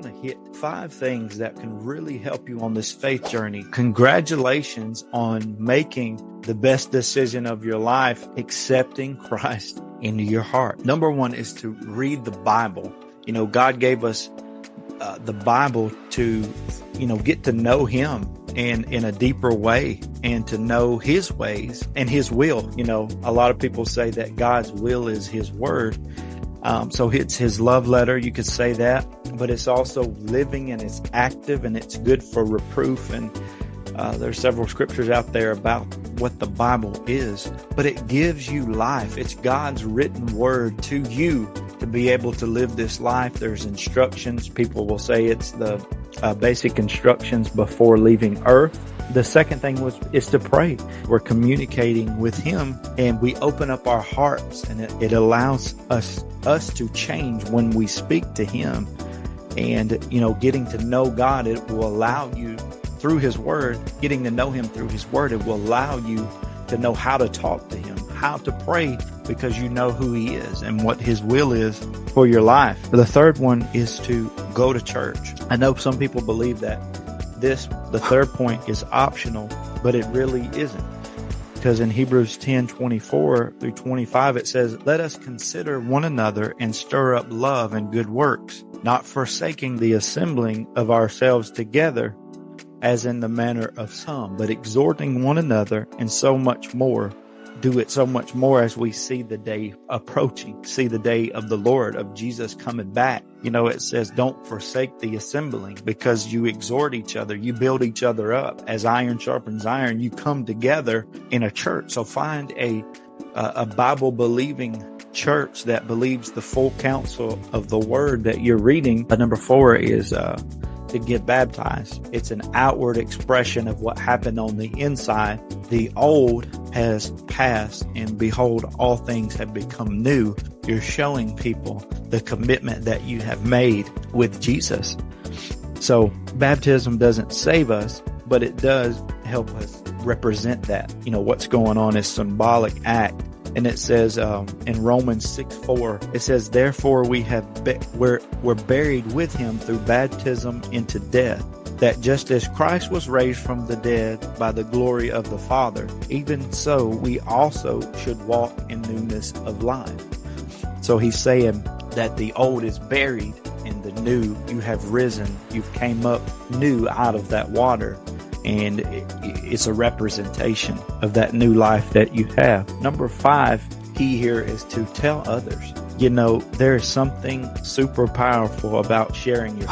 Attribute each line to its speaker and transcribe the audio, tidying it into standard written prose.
Speaker 1: want to hit 5 things that can really help you on this faith journey. Congratulations on making the best decision of your life, accepting Christ into your heart. Number 1 is to read the Bible. God gave us the Bible to, get to know Him and in a deeper way and to know His ways and His will. A lot of people say that God's will is His word. So it's His love letter. You could say that, but it's also living and it's active and it's good for reproof. And there's several scriptures out there about what the Bible is, but it gives you life. It's God's written word to you to be able to live this life. There's instructions. People will say it's the basic instructions before leaving earth. The second thing is to pray. We're communicating with Him and we open up our hearts, and it allows us to change when we speak to Him. And, getting to know God, it will allow you through His word, getting to know Him through His word, it will allow you to know how to talk to Him, how to pray, because you know who He is and what His will is for your life. The third one is to go to church. I know some people believe that the third point is optional, but it really isn't. Because in Hebrews 10:24 through 25, it says, "Let us consider one another and stir up love and good works, not forsaking the assembling of ourselves together, as in the manner of some, but exhorting one another, and so much more. Do it so much more as we see the day approaching, see the day of the Lord, of Jesus coming back." It says, don't forsake the assembling, because you exhort each other, you build each other up. As iron sharpens iron, you come together in a church. So find a Bible-believing church that believes the full counsel of the word that you're reading. Number 4 is to get baptized. It's an outward expression of what happened on the inside. The old has passed, and behold, all things have become new. You're showing people the commitment that you have made with Jesus. So baptism doesn't save us, but it does help us represent that. What's going on is symbolic act. And it says in Romans 6:4, it says, "Therefore we're buried with Him through baptism into death, that just as Christ was raised from the dead by the glory of the Father, even so we also should walk in newness of life." So he's saying that the old is buried and the new, you have risen, you've came up new out of that water. And it's a representation of that new life that you have. Number 5, key here is to tell others. There is something super powerful about sharing your